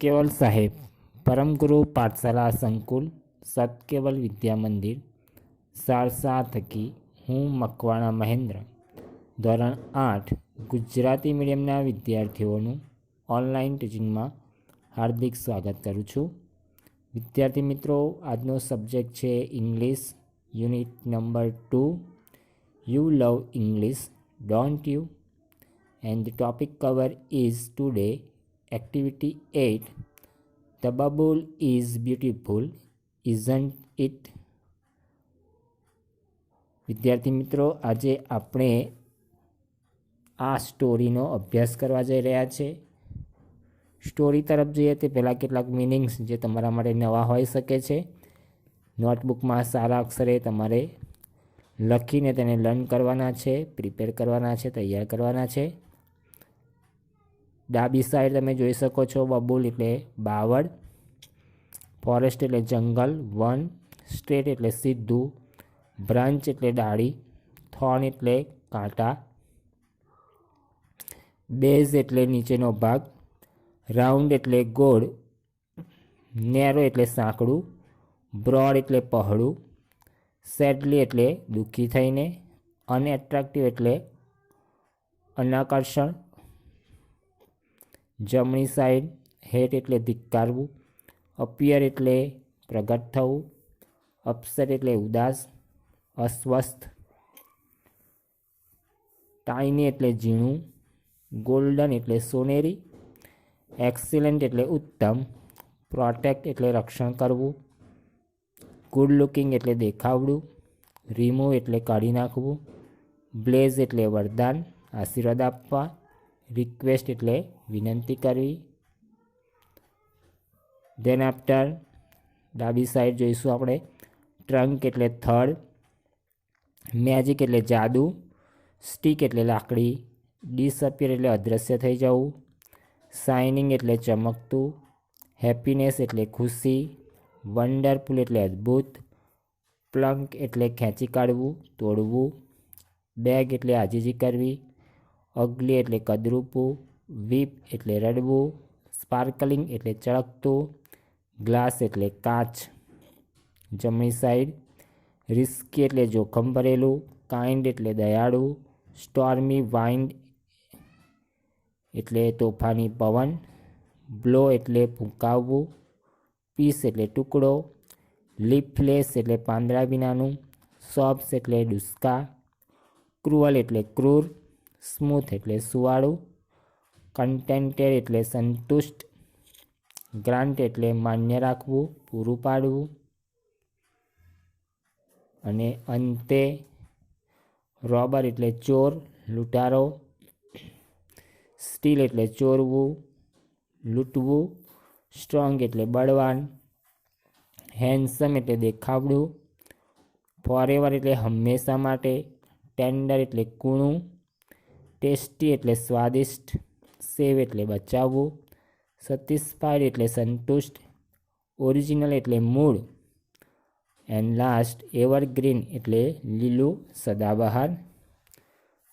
केवल साहेब, परम गुरु पाठशाला संकुल, सतकेवल विद्या मंदिर सारसा थकी हूँ मकवाणा महेन्द्र ધોરણ 8 ગુજરાતી મીડિયમના વિદ્યાર્થીઓનું ઓનલાઈન ટીચિંગમાં હાર્દિક સ્વાગત કરું છું. વિદ્યાર્થી મિત્રો, આજનો સબ્જેક્ટ છે English, unit number 2. You love English, don't you? And the topic cover is today activity 8. The bubble is beautiful, isn't it? વિદ્યાર્થી મિત્રો, આજે આપણે આ સ્ટોરીનો અભ્યાસ કરવા જઈ રહ્યા છે. સ્ટોરી તરફ જઈએ તે પહેલાં કેટલાક મિનિંગ્સ જે તમારા માટે નવા હોઈ શકે છે, નોટબુકમાં સારા અક્ષરે તમારે લખીને તેને લર્ન કરવાના છે, પ્રિપેર કરવાના છે, તૈયાર કરવાના છે. ડાબી સાઈડ તમે જોઈ શકો છો, બબુલ એટલે બાવળ, ફોરેસ્ટ એટલે જંગલ, વન, સ્ટ્રેટ એટલે સીધું, બ્રાન્ચ એટલે ડાળી, થોર્ન એટલે કાંટા, બેઝ એટલે નીચેનો ભાગ, રાઉન્ડ એટલે ગોળ, નેરો એટલે સાંકડું, બ્રોડ એટલે પહોળું, સેડલી એટલે દુઃખી થઈને, અનએટ્રેક્ટિવ એટલે અનાકર્ષણ, જમણી સાઈડ હેટ એટલે ધિક્કારવું, અપિયર એટલે પ્રગટ થવું, અપસેટ એટલે ઉદાસ, અસ્વસ્થ, ટાઇની એટલે ઝીણું, ગોલ્ડન એટલે સોનેરી, એક્સિલન્ટ એટલે ઉત્તમ, પ્રોટેક્ટ એટલે રક્ષણ કરવું, ગુડ લુકિંગ એટલે દેખાવડું, રિમૂવ એટલે કાઢી નાખવું, બ્લેઝ એટલે વરદાન, આશીર્વાદ આપવા, રિક્વેસ્ટ એટલે વિનંતી કરવી. ધેન આફ્ટર ડાબી સાઈડ જોઈશું આપણે, ટ્રંક એટલે થડ, મેજિક એટલે જાદુ, સ્ટીક એટલે લાકડી, ડિસઅપિયર એટલે અદૃશ્ય થઈ જવું, શાઇનિંગ એટલે ચમકતું, હેપીનેસ એટલે ખુશી, વન્ડરફુલ એટલે અદ્ભુત, પ્લંક એટલે ખેંચી કાઢવું, તોડવું, બેગ એટલે આજીજી કરવી, અગલી એટલે કદરૂપું, વીપ એટલે રડવું, સ્પાર્કલિંગ એટલે ચળકતું, ગ્લાસ એટલે કાચ. જમણી સાઈડ રિસ્કી એટલે જોખમ ભરેલું, કાઇન્ડ એટલે દયાળુ, સ્ટોર્મી વાઇન્ડ એટલે તોફાની પવન, બ્લો એટલે ફૂંકાવવું, પીસ એટલે ટુકડો, લીફલેસ એટલે પાંદડા વિનાનું, સોપ્સ એટલે ડુસ્કા, ક્રુઅલ એટલે ક્રૂર, સ્મૂથ એટલે સુવાળું, કન્ટેન્ટેડ એટલે સંતુષ્ટ, ગ્રાન્ટ એટલે માન્ય રાખવું, પૂરું પાડવું, અને અંતે રોબર એટલે ચોર, લૂંટારો, સ્ટીલ એટલે ચોરવું, લૂંટવું, સ્ટ્રોંગ એટલે બળવાન, હેન્ડસમ એટલે દેખાવડું, ફોરએવર એટલે હંમેશા માટે, ટેન્ડર એટલે કૂણું, ટેસ્ટી એટલે સ્વાદિષ્ટ, સેવ એટલે બચાવવું, સેટિસ્ફાઈડ એટલે સંતુષ્ટ, ઓરિજિનલ એટલે મૂળ, એન્ડ લાસ્ટ એવરગ્રીન એટલે લીલું સદાબહાર.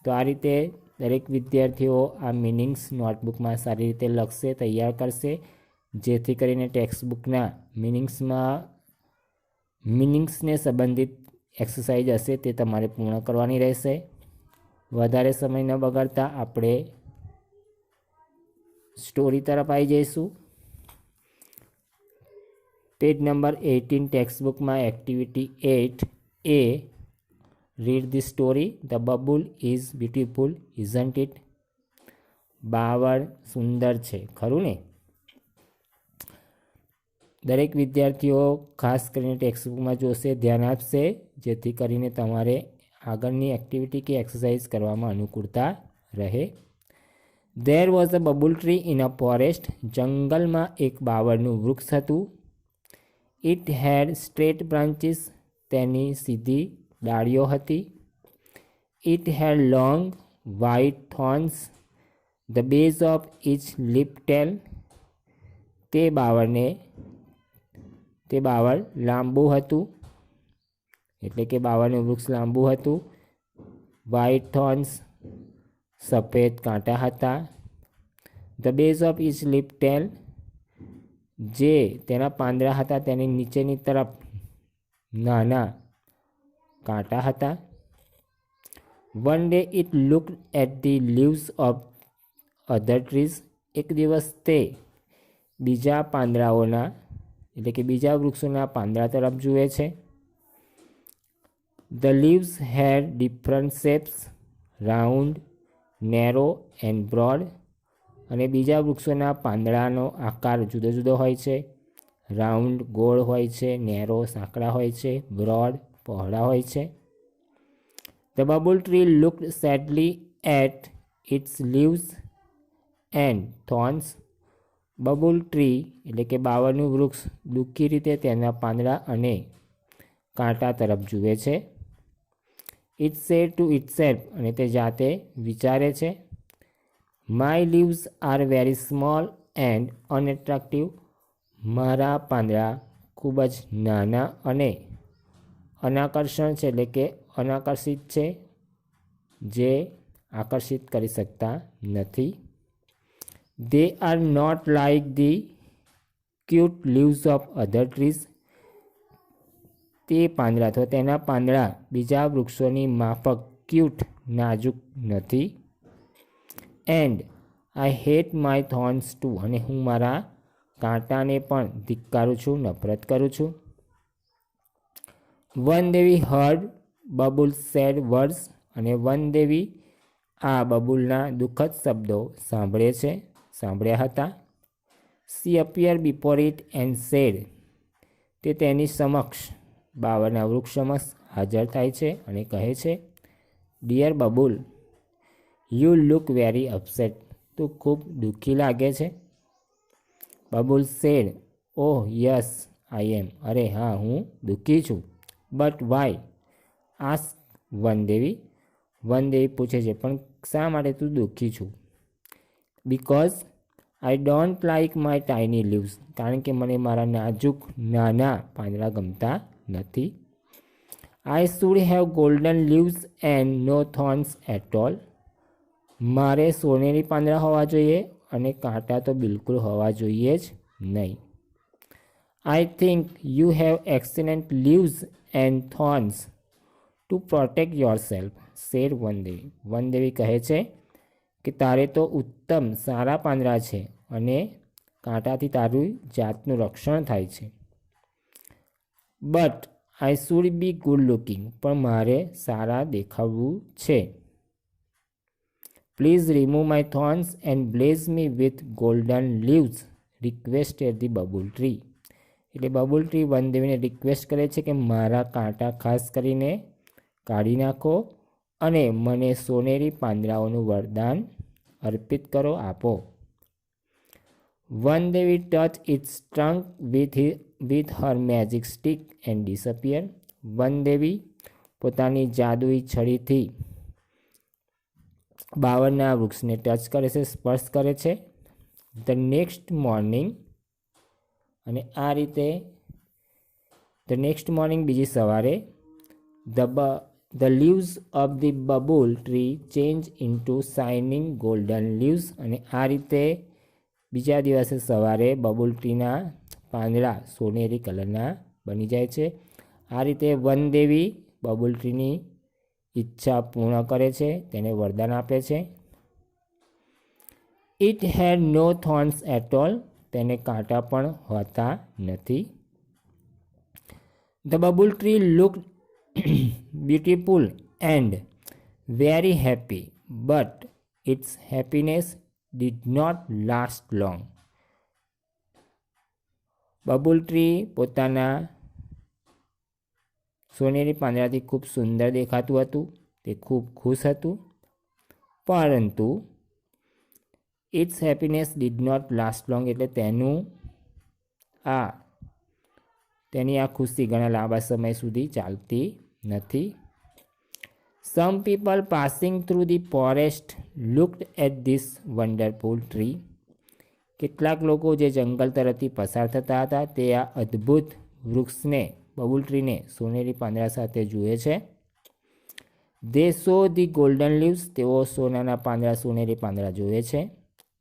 તો આ રીતે દરેક વિદ્યાર્થીઓ આ મિનિંગ્સ નોટબુકમાં સારી રીતે લખશે, તૈયાર કરશે, જેથી કરીને ટેક્સ્ટબુકના મિનિંગ્સને સંબંધિત એક્સરસાઇઝ હશે તે તમારે પૂર્ણ કરવાની રહેશે. વધારે સમય ન બગાડતા આપણે સ્ટોરી તરફ આવી જઈશું. પેજ નંબર 18 ટેક્સ્ટબુકમાં activity 8A, read the story. The babul is beautiful, isn't it? બાવળ સુંદર છે, ખરું ને? દરેક વિદ્યાર્થીઓ ખાસ કરીને ટેક્સ્ટબુકમાં જોશે, ધ્યાન આપશે, જેથી કરીને તમારે આગળની એક્ટિવિટી કે એક્સરસાઇઝ કરવામાં અનુકૂળતા રહે. There was a babul tree in a forest. જંગલમાં એક બાવળનું વૃક્ષ હતું. It had straight branches. તેની સીધી ડાળીઓ હતી. It had long white thorns. The base of each leaf tail. તે બાવળ લાંબુ હતું, એટલે કે બાવળનું વૃક્ષ લાંબુ હતું. વ્હાઇટ થોર્ન્સ સફેદ કાંટા હતા. The base of each leaf tail. જે તેના પાંદડા હતા તેની નીચેની તરફ નાના કાંટા હતા. One day it looked at the leaves of other trees. એક દિવસ તે બીજા પાંદડાઓના એટલે કે બીજા વૃક્ષોના પાંદડા તરફ જુએ છે. The leaves had different shapes, round, narrow and broad. અને બીજા વૃક્ષોના પાંદડાનો આકાર જુદો જુદો હોય છે. રાઉન્ડ ગોળ હોય છે, નેરો સાંકડા હોય છે, બ્રોડ પહોળા હોય છે. The babul tree looked sadly at its leaves and thorns. Babul tree એટલે કે બાવળનું વૃક્ષ દુઃખી રીતે તેના પાંદડા અને કાંટા તરફ જુએ છે. It said to itself. અને તે જાતે વિચારે છે, my leaves are very small and અનએટ્રેક્ટિવ. મારા પાંદડા ખૂબ જ નાના અને અનાકર્ષણ છે એટલે કે અનાકર્ષિત છે, જે આકર્ષિત કરી શકતા નથી. They are not like the cute leaves of other trees. તે પાંદડા અથવા તેના પાંદડા બીજા વૃક્ષોની માફક ક્યુટ નાજુક નથી. And I hate my thorns too. અને હું મારા કાંટાને પણ ધિક્કારું છું, નફરત કરું છું. વન દેવી હર્ડ બબુલ સેડ વર્ડ્સ. અને વન દેવી આ બબુલના દુઃખદ શબ્દો સાંભળ્યા હતા. C appear before it and said. તે તેની સમક્ષ બાવળના વૃક્ષ સમક્ષ હાજર થાય છે અને કહે છે, dear babul, you look very upset. તું ખૂબ દુઃખી લાગે છે. Babul said, oh yes I am. અરે હા, હું દુઃખી છું. But why? આસ્ક વનદેવી. વનદેવી પૂછે છે, પણ શા માટે તું દુઃખી છું? Because I don't like my tiny leaves. કારણ કે મને મારા નાજુક નાના પાંદડા ગમતા નથી. I should have golden leaves and no thorns at all. મારે સોનેરી પાંદડા હોવા જોઈએ અને કાંટા તો બિલકુલ હોવા જોઈએ જ નહીં. I think you have excellent leaves and thorns to protect yourself, said વનદેવી. વનદેવી કહે છે કે તારે તો ઉત્તમ સારા પાંદડા છે અને કાંટાથી તારું જાતનું રક્ષણ થાય છે. But I should be good looking. પણ મારે સારા દેખાવું છે. Please remove my thorns and blaze me with golden leaves, requested the babul tree. એટલે બબુલ ટ્રી વનદેવીને રિક્વેસ્ટ કરે છે કે મારા કાંટા ખાસ કરીને કાઢી નાખો અને મને સોનેરી પાંદડાઓનું વરદાન અર્પિત કરો, આપો. વનદેવી touch its trunk with her magic stick and disappear. વનદેવી પોતાની જાદુઈ છડીથી બાવળના વૃક્ષને ટચ કરે છે, સ્પર્શ કરે છે. The next morning. અને આ રીતે ધ નેક્સ્ટ મોર્નિંગ બીજી સવારે the leaves of the babul tree change into shining golden leaves. અને આ રીતે બીજા દિવસે સવારે બબુલ ટ્રીના પાંદડા સોનેરી કલરના બની જાય છે. આ રીતે વનદેવી બબુલ ટ્રીની ઈચ્છા પૂર્ણ કરે છે, તેને વરદાન આપે છે. It had no thorns at all. તેને કાંટા પણ હોતા નથી. The babul tree looked beautiful and very happy, but its happiness did not last long. Babul tree પોતાના સોનેરી પાંદડાથી ખૂબ સુંદર દેખાતું હતું, તે ખૂબ ખુશ હતું, પરંતુ its happiness did not last long એટલે તેની આ ખુશી ઘણા લાંબા સમય સુધી ચાલતી નથી. Some people passing through the forest looked at this wonderful tree. કેટલાક લોકો જે જંગલ તરફથી પસાર થતા હતા તે આ અદ્ભુત વૃક્ષને, બબુલ ટ્રીને સોનેરી પાંદડા સાથે જુએ છે. They saw the golden leaves. તેઓ સોનાના પાંદડા, સોનેરી પાંદડા જુએ છે.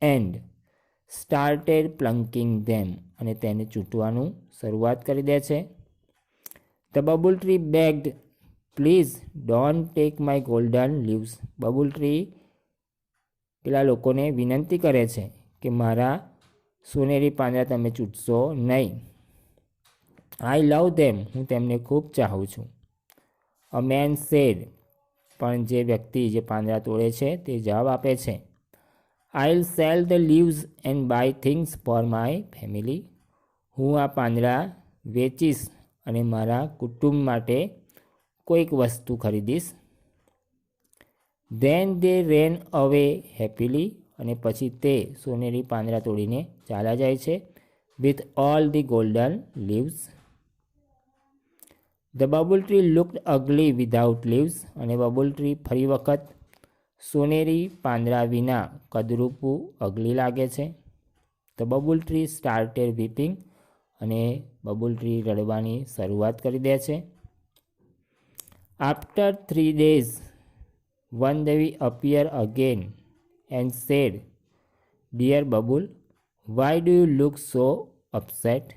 એન્ડ સ્ટાર્ટેડ પ્લંકિંગ ધેમ. અને તેને ચૂંટવાનું શરૂઆત કરી દે છે. The babul tree બેગ્ડ, please don't take my golden leaves. Babul tree પેલા લોકોને વિનંતી કરે છે કે મારા સોનેરી પાંદડા તમે ચૂંટશો નહીં. આઈ લવ ધેમ, હું તેમને ખૂબ ચાહું છું. અ મેન સેડ, પણ જે વ્યક્તિ જે પાંદડા તોડે છે તે જવાબ આપે છે, I'll sell the leaves and buy things for my family. હું આ પાંદડા વેચીશ અને મારા કુટુંબ માટે કોઈક વસ્તુ ખરીદીશ. ધેન દે રેન અવે હેપીલી, અને પછી તે સોનેરી પાંદડા તોડીને ચાલ્યા જાય છે. With all the golden leaves. The babul tree looked અગલી without leaves, અને બબુલ ટ્રી ફરી વખત સોનેરી પાંદડા વિના કદરૂપું અગલી લાગે છે. The babul tree started weeping, અને બબુલ ટ્રી રડવાની શરૂઆત કરી દે છે. આફ્ટર 3 days વનદેવી appear again and said, dear babul, why do you look so upset.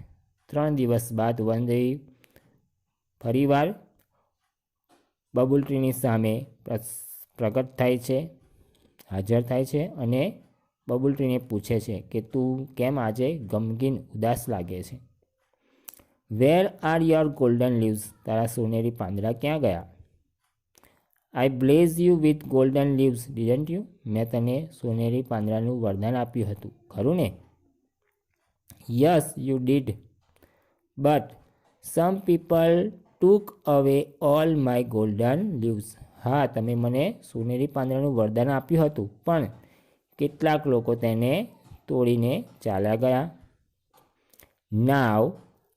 3 દિવસ બાદ વનદેવી ફરીવાર બબુલ ટ્રીની સામે પ્રગટ થાય છે, હાજર થાય છે, અને બબુલ ટ્રીને પૂછે છે કે તું કેમ આજે ગમગીન ઉદાસ લાગે છે. Where are your golden leaves, તારા સોનેરી પાંદડા ક્યાં ગયા. I blessed you with golden leaves didn't you, મેં તને સોનેરી પાંદડાનું વરદાન આપ્યું હતું, ખરું ને. Yes you did, but some people took away all my golden leaves. હા, તમે મને સોનેરી પાંદડાનું વરદાન આપ્યું હતું, પણ કેટલાક લોકો તેને તોડીને ચાલ્યા ગયા. Now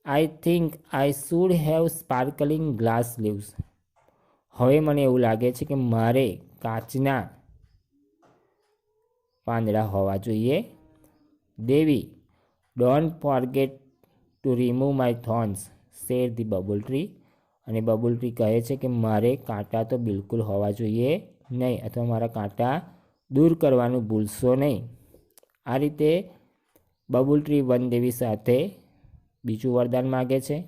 I think I should have sparkling glass leaves. હવે મને એવું લાગે છે કે મારે કાચના પાંદડા હોવા જોઈએ. દેવી, don't forget to remove my thorns, said the babul tree. અને બબુલ ટ્રી કહે છે કે મારે કાંટા તો બિલકુલ હોવા જોઈએ નહીં, અથવા મારા કાંટા દૂર કરવાનું ભૂલશો નહીં. આ રીતે બબુલ ટ્રી વનદેવી સાથે બીજું વરદાન માગે છે.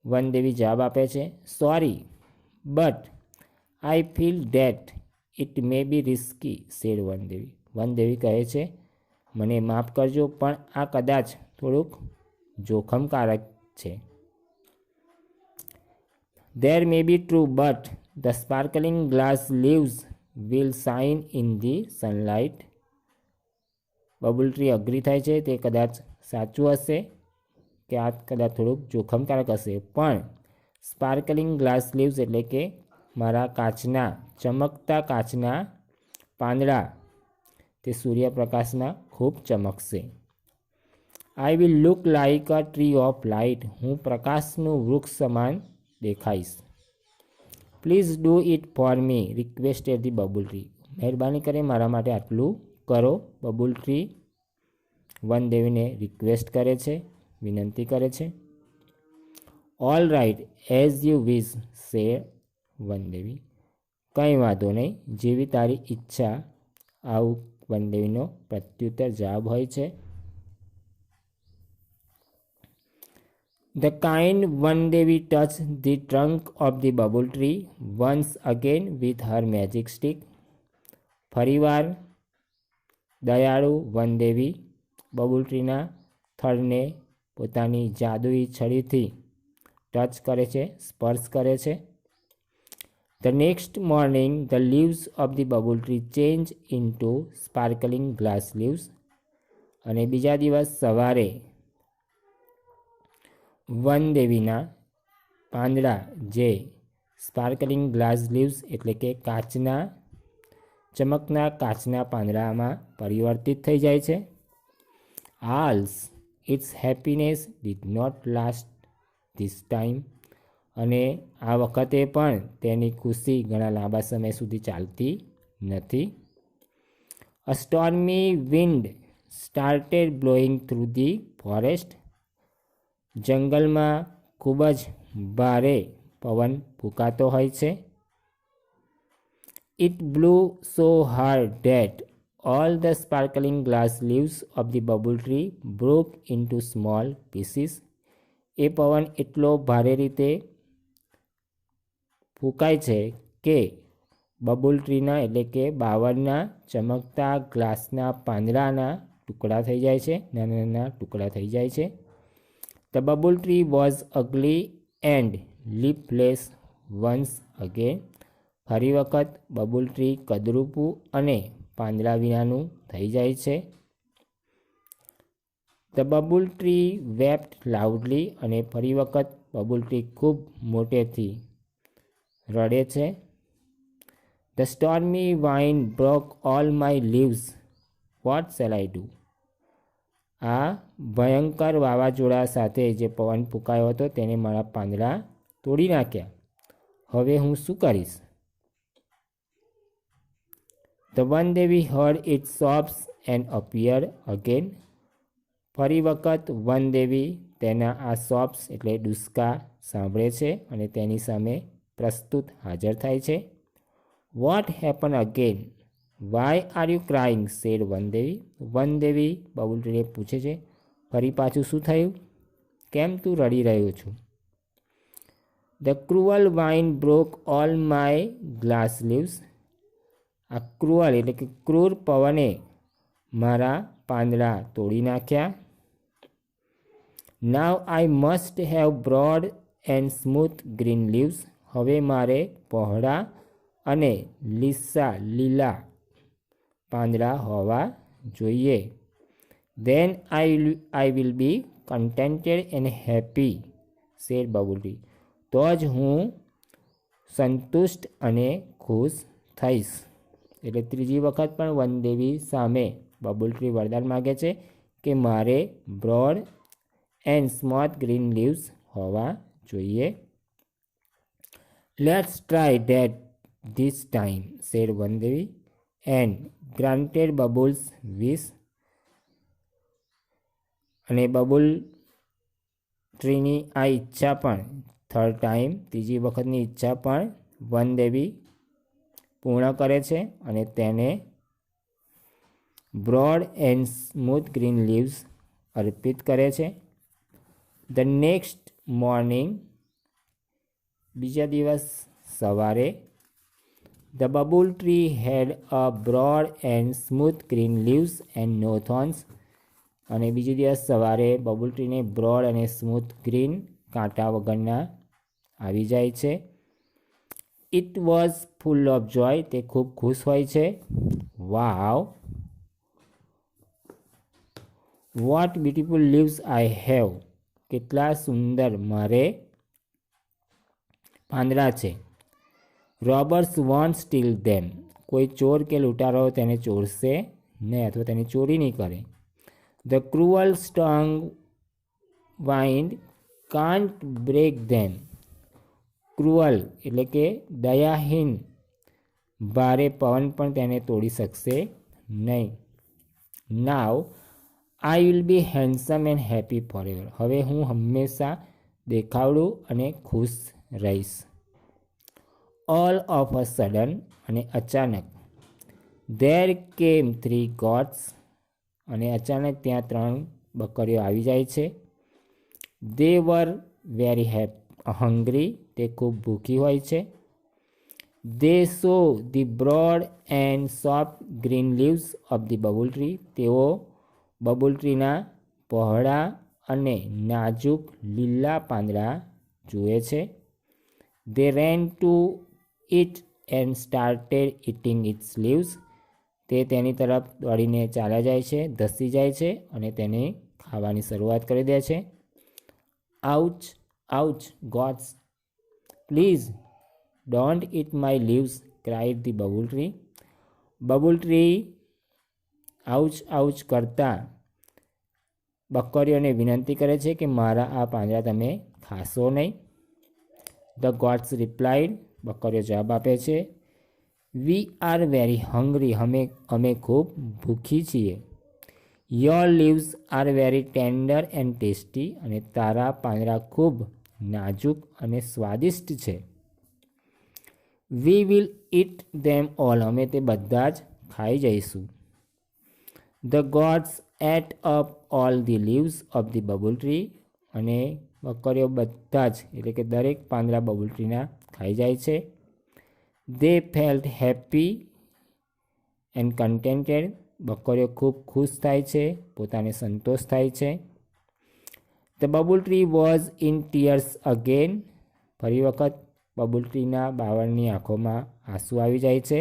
વનદેવી જવાબ આપે છે, sorry but I feel that it may be risky, said વનદેવી. વનદેવી કહે છે, મને માફ કરજો, પણ આ કદાચ થોડુંક જોખમકારક છે. There May be true, but the sparkling glass leaves will shine in the sunlight. Babul tree agree થાય છે, તે કદાચ સાચું હશે કે આ કદાચ થોડુંક જોખમકારક હશે, પણ સ્પાર્કલિંગ ગ્લાસ લીવ્સ એટલે કે મારા કાચના ચમકતા કાચના પાંદડા તે સૂર્યપ્રકાશમાં ખૂબ ચમકશે. I will look like a tree of light, હું પ્રકાશનું વૃક્ષ સમાન દેખાઈશ. Please do it for me, requested the babul tree. મહેરબાની કરી મારા માટે આટલું કરો, બબુલ ટ્રી વનદેવીને રિક્વેસ્ટ કરે છે, વિનંતી કરે છે. All right as you wish, say Vandevi. કંઈ વાંધો નહીં, જેવી તારી ઈચ્છા, આવું વનદેવીનો પ્રત્યુત્તર જવાબ હોય છે. ધ કાઇન્ડ વનદેવી touch the trunk of the babul tree once again with her magic stick. ફરીવાર દયાળુ વનદેવી બબુલ ટ્રીના થડને પોતાની જાદુઈ છડીથી ટચ કરે છે, સ્પર્શ કરે છે. The next morning the leaves of the babul tree change into sparkling glass leaves. અને બીજા દિવસ સવારે વનદેવીના પાંદડા જે સ્પાર્કલિંગ ગ્લાસ લીવ્સ એટલે કે કાચના ચમકના કાચના પાંદડામાં પરિવર્તિત થઈ જાય છે. Alas its happiness did not last this time. અને આ વખતે પણ તેની ખુશી ઘણા લાંબા સમય સુધી ચાલતી નથી. A stormy wind started blowing through the forest. જંગલમાં ખૂબ જ ભારે પવન ફૂંકાતો હોય છે. It blew so hard that All the sparkling glass leaves of the bubble tree broke into small pieces. એ પવન એટલો ભારે રીતે ફૂંકાય છે કે બબુલ ટ્રીના એટલે કે બાવળના ચમકતા ગ્લાસના પાંદડાના ટુકડા થઈ જાય છે, નાના નાના ટુકડા થઈ જાય છે. The bubble tree was ugly and leafless once again. ફરી વખત બબુલ ટ્રી કદરૂપું અને પાંદડા વિનાનું થઈ જાય છે. The bubble tree wept loudly. અને ફરી વખત બબુલ ટ્રી ખૂબ મોટેથી રડે છે. The stormy wind broke all my leaves. What shall I do? આ ભયંકર વાવાઝોડા સાથે જે પવન ફૂંકાયો હતો તેને મારા પાંદડા તોડી નાખ્યા. હવે હું શું કરીશ? The Vandevi heard its sobs and appeared again. ફરી વખત વનદેવી તેના આ સોબ્સ એટલે ડુસકા સાંભળે છે અને તેની સામે પ્રસ્તુત હાજર થાય છે. What happened again? Why are you crying? said વનદેવી. વનદેવી બબુલ ટ્રીને પૂછે છે, ફરી પાછું શું થયું? કેમ તું રડી રહ્યો છું? The cruel wind broke all my glass leaves. આ ક્રુઅલ એટલે કે ક્રૂર પવને મારા પાંદડા તોડી નાખ્યા. Now I must have broad and smooth green leaves. હવે મારે પહોળા અને લીલા પાંદડા હોવા જોઈએ. Then I will be contented and happy, said babul tree. તો જ હું સંતુષ્ટ અને ખુશ થઈશ. એટલે ત્રીજી વખત પણ વનદેવી સામે બબુલ ટ્રી વરદાન માગે છે કે મારે broad and smooth green leaves હોવા જોઈએ. Let's try that this time, said Vandevi and granted બબુલ્સ wish. અને બબુલ ટ્રીની આ ઈચ્છા પણ થર્ડ ટાઈમ ત્રીજી વખતની ઈચ્છા પણ વનદેવી પૂર્ણ કરે છે અને તેને broad and smooth green leaves અર્પિત કરે છે. ધ નેક્સ્ટ મોર્નિંગ, બીજા દિવસ સવારે, the babul tree had a broad and smooth green leaves and no thorns. અને બીજે દિવસ સવારે બબુલ ટ્રીને બ્રોડ અને સ્મૂથ ગ્રીન કાંટા વગરના આવી જાય છે. It was full of joy. તે ખૂબ ખુશ હોય છે. Wow, what beautiful leaves I have. કેટલા સુંદર મારે પાંદડા છે. રોબર્સ વોન્ટ સ્ટીલ ધેમ. કોઈ ચોર કે લૂંટારો તેને ચોરશે નહીં અથવા તેની ચોરી નહીં કરે. The cruel strong wind can't break them. Cruel એટલે કે દયાહીન ભારે પવન પણ તેને તોડી શકશે નહીં. Now I will be handsome and happy forever. હવે હું હંમેશા દેખાવડું અને ખુશ રહીશ. All of a sudden. અને અચાનક, ધેર કેમ 3 goats. અને અચાનક ત્યાં 3 બકરીઓ આવી જાય છે. They were very hungry. તે ખૂબ ભૂખી હોય છે. They saw the broad and soft green leaves of the babul tree. તેઓ બબુલ ટ્રીના પહોળા અને નાજુક લીલા પાંદડા જુએ છે. They ran to it and started eating its leaves. તે તેની તરફ દોડીને ચાલ્યા જાય છે, ધસી જાય છે અને તેને ખાવાની શરૂઆત કરી દે છે. Ouch ouch gods, please don't eat my leaves, cried the babul tree. Babul tree ouch ouch કરતા બકરીઓને વિનંતી કરે છે કે મારા આ પાંદડા તમે ખાશો નહીં. The gods replied. બકરીઓ જવાબ આપે છે, વી આર વેરી હંગ્રી. અમે ખૂબ ભૂખી છીએ. Your leaves are very tender and tasty. અને તારા પાંદડા ખૂબ નાજુક અને સ્વાદિષ્ટ છે. We will eat them all. અમે તે બધા જ ખાઈ જઈશું. The goats ate up all the leaves of the babul tree, અને બકરીઓ બધા જ એટલે કે દરેક પાંદડા બબુલ ટ્રીના ખાઈ જાય છે. દે ફેલ્ટ હેપી એન્ડ કન્ટેન્ટેડ, બકરીઓ ખૂબ ખુશ થાય છે, પોતાને સંતોષ થાય છે. The babul tree was in tears again, ફરી વખત બબુલ ટ્રીના બાવળની આંખોમાં આંસુ આવી જાય છે.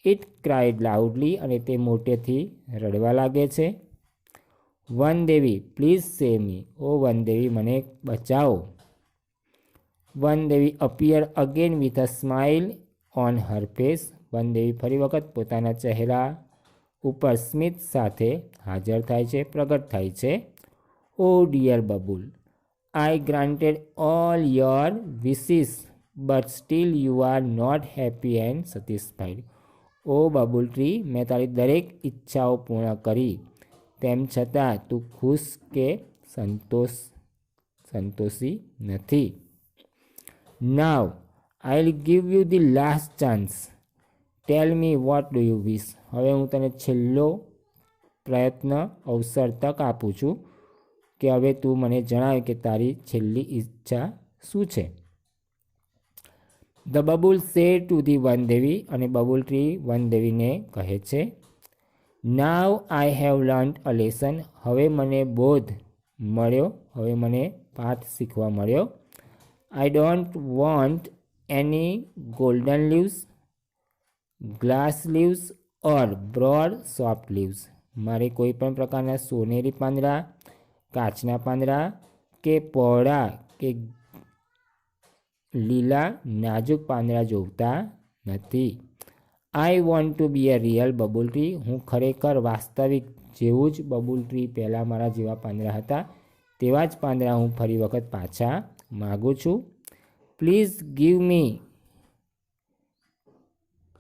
ઇટ ક્રાઇડ લાઉડલી, અને તે મોટેથી રડવા લાગે છે. વનદેવી પ્લીઝ સેવ મી, ઓ વનદેવી મને બચાવો. વનદેવી appear again with a smile on her face, વનદેવી ફરી વખત પોતાના ચહેરા ઉપર સ્મિત સાથે હાજર થાય છે, પ્રગટ થાય છે. Oh dear babul, I granted all your wishes but still you are not happy and satisfied. ઓ બબુલ ટ્રી, મેં તારી દરેક ઈચ્છાઓ પૂર્ણ કરી, તેમ છતાં તું ખુશ કે સંતોષી નથી. Now I will give you the last chance, tell me what do you wish. હવે હું તને છેલ્લો પ્રયત્ન, અવસર, તક આપું છું કે હવે તું મને જણાવ કે તારી છેલ્લી ઈચ્છા શું છે. The babul said to the વનદેવી, અને બબુલ ટ્રી વનદેવીને કહે છે, now I have learnt a lesson, હવે મને બોધ મળ્યો, હવે મને પાઠ શીખવા મળ્યો. I don't want any golden leaves, glass leaves or broad soft leaves, મારે કોઈ પણ પ્રકારના સોનેરી પાંદડા, કાચના પાંદડા કે પહોળા કે લીલા નાજુક પાંદડા જોઈતા નથી. I want to be a real babul tree, હું ખરેખર વાસ્તવિક જેવું જ બબુલ ટ્રી પહેલાં મારા જેવા પાંદડા હતા તેવા જ પાંદડા હું ફરી વખત પાછા માગું છું. Please give me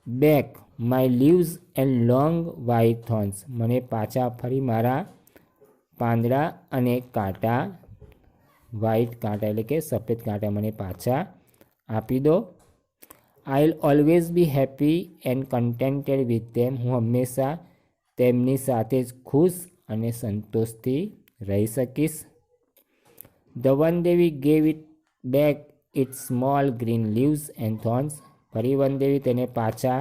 back my leaves and long white thorns, મને પાછા ફરી મારા પાંદડા અને કાંટા, વ્હાઇટ કાંટા એટલે કે સફેદ કાંટા મને પાછા આપી દો. I will always be happy and contented with them, હું હંમેશા તેમની સાથે જ ખુશ અને સંતોષથી રહી શકીશ. ધ વનદેવી gave it back its small green leaves and thorns, ફરી વનદેવી તેને પાછા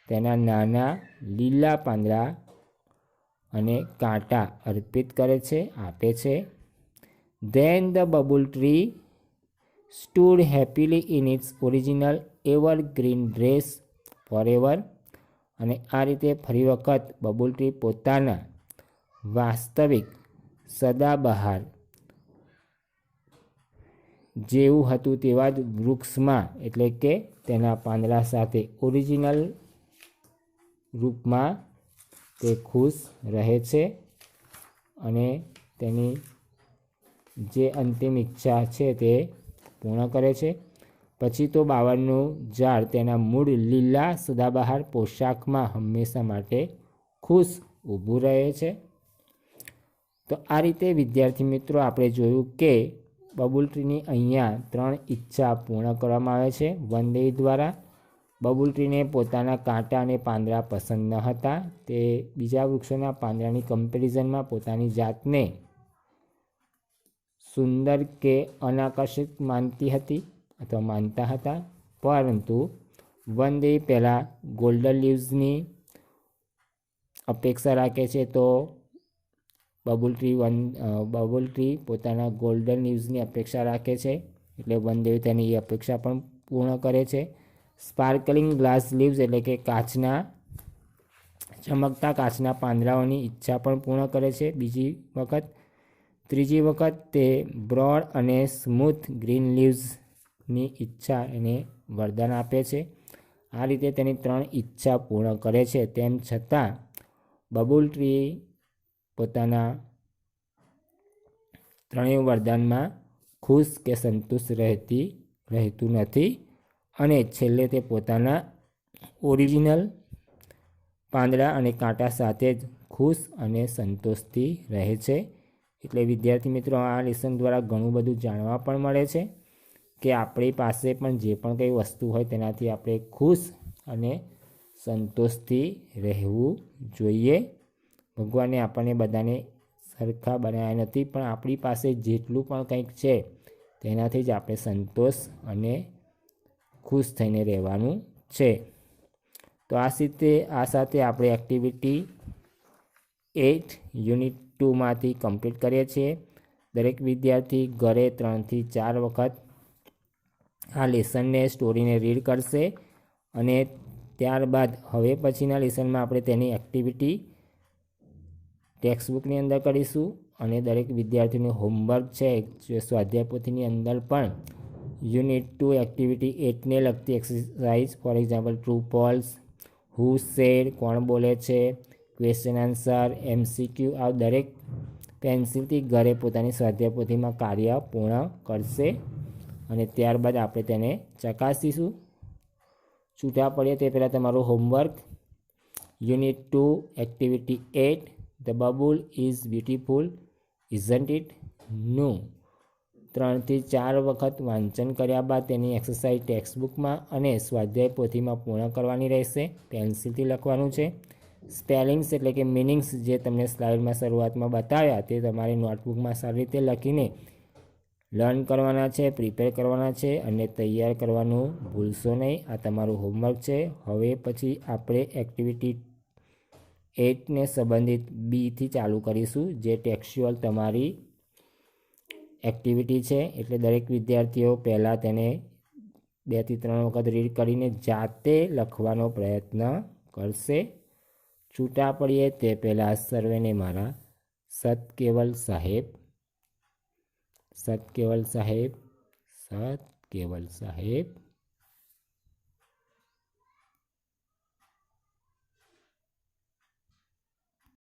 તેના નાના લીલા પાંદડા અને કાંટા અર્પિત કરે છે, આપે છે. Then the babul tree stood happily in its original evergreen dress forever, અને આ રીતે ફરી વખત બબુલ ટ્રી પોતાના વાસ્તવિક સદાબહાર જેવું હતું તેવા જ વૃક્ષમાં એટલે કે તેના પાંદડા સાથે ઓરિજિનલ રૂપમાં તે ખુશ રહે છે અને તેની જે અંતિમ ઈચ્છા છે તે પૂર્ણ કરે છે. પછી તો બાવળનું ઝાડ તેના મૂળ લીલા સદાબહાર પોશાકમાં હંમેશા માટે ખુશ ઊભું રહે છે. તો આ રીતે વિદ્યાર્થી મિત્રો આપણે જોયું કે બબુલ ટ્રીની અહીંયા 3 ઈચ્છા પૂર્ણ કરવામાં આવે છે વનદેવી દ્વારા. બબુલ ટ્રીને પોતાના કાંટા અને પાંદડા પસંદ ન હતા, તે બીજા વૃક્ષોના પાંદડાની કમ્પેરિઝનમાં પોતાની જાતને સુંદર કે અનાકર્ષિત માનતી હતી અથવા માનતા હતા, પરંતુ વનદેવી પહેલાં ગોલ્ડન લીવ્સની અપેક્ષા રાખે છે, તો બબુલ ટ્રી પોતાના ગોલ્ડન લીવ્સની અપેક્ષા રાખે છે, એટલે વનદેવી તેની એ અપેક્ષા પણ પૂર્ણ કરે છે. સ્પાર્કલિંગ ગ્લાસ લીવ્સ એટલે કે ચમકતા કાચના પાંદડાઓની ઈચ્છા પણ પૂર્ણ કરે છે બીજી વખત. ત્રીજી વખત તે બ્રોડ અને સ્મૂથ ગ્રીન લીવ્સની ઈચ્છા એને વરદાન આપે છે. આ રીતે તેની 3 ઈચ્છા પૂર્ણ કરે છે. તેમ છતાં બબુલ ટ્રી પોતાના 3 વરદાનમાં ખુશ કે સંતુષ્ટ રહેતું નથી અને છેલ્લે તે પોતાના ઓરિજિનલ પાંદડા અને કાંટા સાથે જ ખુશ અને સંતોષથી રહે છે. એટલે વિદ્યાર્થી મિત્રો, આ લેસન દ્વારા ઘણું બધું જાણવા પણ મળે છે કે આપણી પાસે પણ જે પણ કંઈ વસ્તુ હોય તેનાથી આપણે ખુશ અને સંતોષથી રહેવું જોઈએ. ભગવાને આપણને બધાને સરખા બનાવ્યા નથી, પણ આપણી પાસે જેટલું પણ કંઈક છે તેનાથી જ આપણે સંતોષ અને ખુશ થઈને રહેવાનું છે. તો આ સાથે આપણે એક્ટિવિટી 8 યુનિટ 2માંથી કમ્પ્લીટ કરીએ છીએ. દરેક વિદ્યાર્થી ઘરે 3 થી 4 વખત આ લેસનને સ્ટોરીને રીડ કરશે અને ત્યારબાદ હવે પછીના લેસનમાં આપણે તેની એક્ટિવિટી ટેક્સ્ટબુકની અંદર કરીશું અને દરેક વિદ્યાર્થીનું હોમવર્ક છે જે સ્વાધ્યાય પોથીની અંદર પણ યુનિટ 2 એક્ટિવિટી 8ને લગતી exercise, for example true false, who said, કોણ બોલે છે, ક્વેશ્ચન આન્સર, MCQ, આ દરેક પેન્સિલથી ઘરે પોતાની સ્વાધ્યાય પોથીમાં કાર્ય પૂર્ણ કરશે અને ત્યારબાદ આપણે તેને ચકાસીશું. છૂટા પડીએ તે પહેલાં તમારું homework unit 2 activity 8 the babul is beautiful isn't it no 3 થી 4 વખત વાંચન કર્યા બાદ તેની એક્સરસાઇઝ ટેક્સ્ટબુકમાં અને સ્વાધ્યાય પોથીમાં પૂર્ણ કરવાની રહેશે. પેન્સિલથી લખવાનું છે. સ્પેલિંગ્સ એટલે કે મિનિંગ્સ જે તમને સ્લાઇડમાં શરૂઆતમાં બતાવ્યા તે તમારી નોટબુકમાં સારી રીતે લખીને લર્ન કરવાના છે, પ્રિપેર કરવાના છે અને તૈયાર કરવાનું ભૂલશો નહીં. આ તમારું હોમવર્ક છે. હવે પછી આપણે એક્ટિવિટી 8ને સંબંધિત બીથી ચાલુ કરીશું, જે ટેક્સ્ચ્યુઅલ તમારી એક્ટિવિટી છે. એટલે દરેક વિદ્યાર્થીઓ પહેલાં તેને 2 થી 3 વખત રીડ કરીને જાતે લખવાનો પ્રયત્ન કરશે. છૂટા પડીએ તે પહેલાં સર્વેને મારા સતકેવલ સાહેબ, સતકેવલ સાહેબ, સતકેવલ સાહેબ.